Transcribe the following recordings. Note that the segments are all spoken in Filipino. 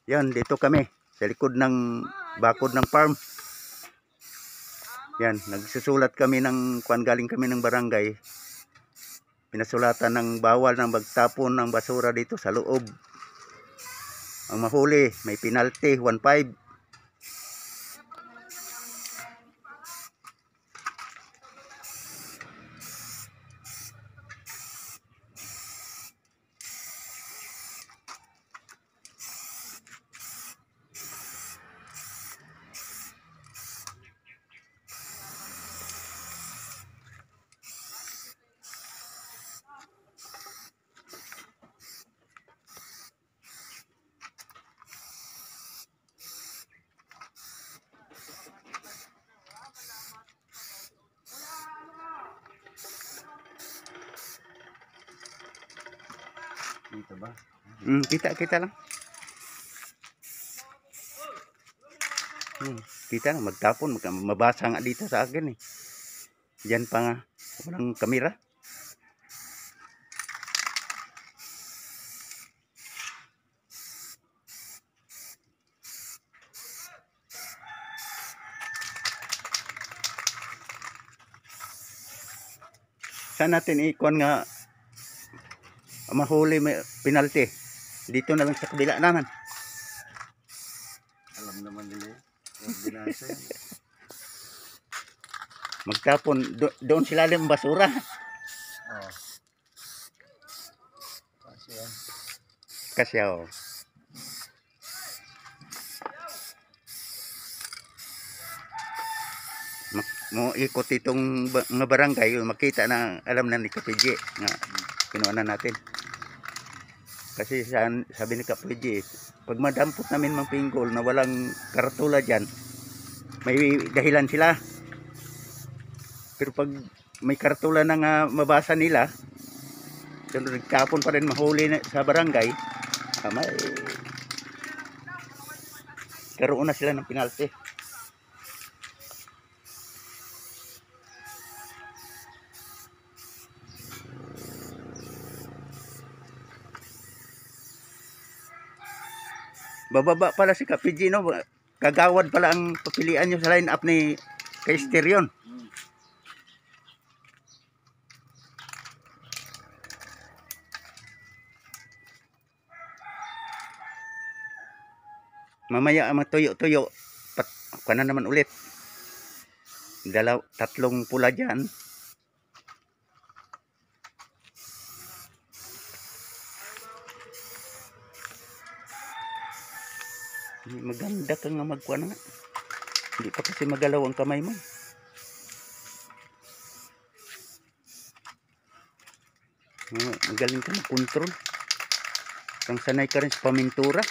Yan, dito kami sa likod ng bakod ng farm. Yan, nagsusulat kami ng kuan, galing kami ng barangay. Pinasulatan ng bawal ng magtapon ng basura dito sa loob. Ang mahuli, may penalty 1.5. Dito ba? Kita lang. Kita lang, magtapon, mabasa nga dito sa akin eh. Diyan pa nga, walang kamera. Saan natin ikuan nga mahuli, may penalty? Dito na lang sa kabila naman. Alam naman nila. Ordinansa yan. Magtapon, doon sila ng basura. Oo. Kasi yan. Kasi oh. Mo ikot itong nga barangay, makita na, alam na ni Kapiji nga kinuha natin. Kasi sabi ni Kapiji, pag madampot namin mang pinggol na walang karatula dyan, may dahilan sila. Pero pag may karatula na nga mabasa nila, so nagtapon pa rin, mahuli na sa barangay, may karoon na sila ng penalty. Bababa pala si Kapiji, no? Kagawad pala ang papilian nyo sa line-up ni Kaister yun. Mamaya matuyo-tuyo, na naman ulit. Tatlong pula dyan. Maganda ka nga magkuha na nga. Hindi pa kasi magalaw ang kamay mo. Magaling ka mag-control. Kang sanay ka rin sa pamintura.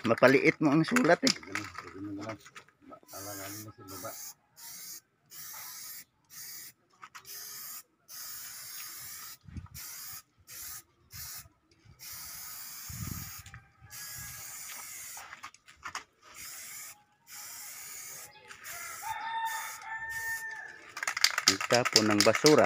Mapaliit mo ang sulat eh. Talanganin mo si baba. Nagtapon ng basura.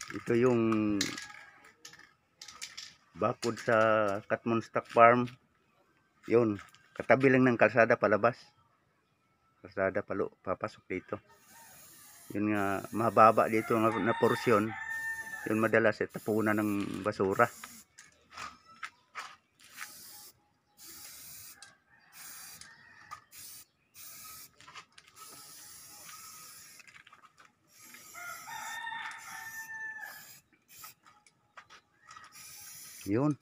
Ito yung bakod sa Katmon Stock Farm. Yun, katabi lang ng kalsada palabas. Kalsada papasok dito. Yun nga, mababa dito na porsyon. Yun madalas tapunan ng basura. Yun.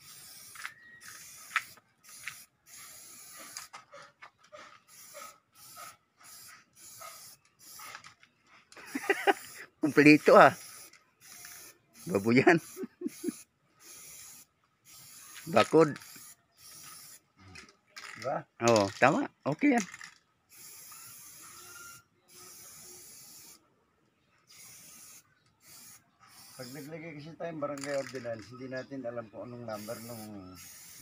Kumpleto ah. Babuyan. Bakod. Diba? Oo, tama. Okay yan. Pag naglagay kasi tayong barangay ordinance, hindi natin alam kung anong number nung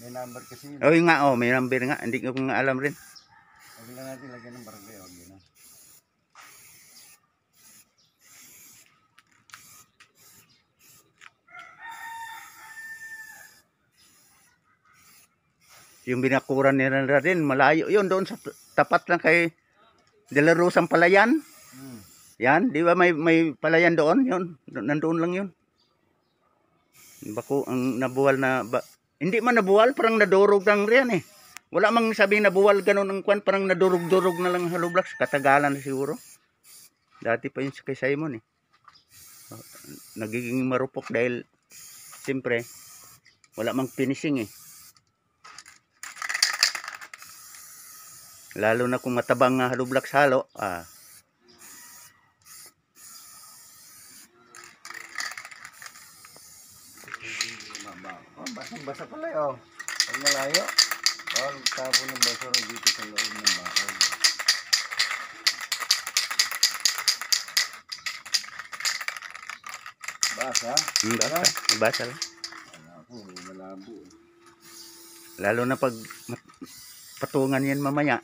may number kasi yun. Oh, yun nga, oh, may number nga. Hindi ko nga alam rin. Huwag lang natin lagyan ng barangay ordinance. Yung binakuran nila rin, malayo yun. Doon sa tapat lang kay De La Rosang Palayan. Yan, di ba may palayan doon? Yun, nandoon lang yun. Bako, ang nabuwal na, hindi man nabuwal, parang nadurog lang riyan eh. Wala mang sabing nabuwal ganun ang kwan, parang nadurog-durog na lang Hollow Blocks. Katagalan na siguro. Dati pa yun kay Simon eh. Nagiging marupok dahil, siyempre, wala mang finishing eh. Lalo na kung matabang Hollow Blocks halo, Oh, basang-basa pala eh, oh. Pag malayo, tapo ng basura dito sa loob ng bahay. Basa? Basa lang. Ako, malabo. Lalo na pag patungan yan mamaya.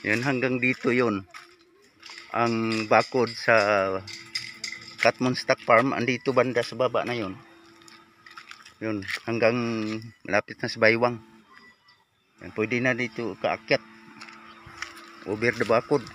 Yan, hanggang dito yun. Ang bakod sa Catmon Stock Farm, andito banda sa baba na yun. Yun, hanggang malapit na sa Baywang. Yan, pwede na dito kaakyat. Over the bakod.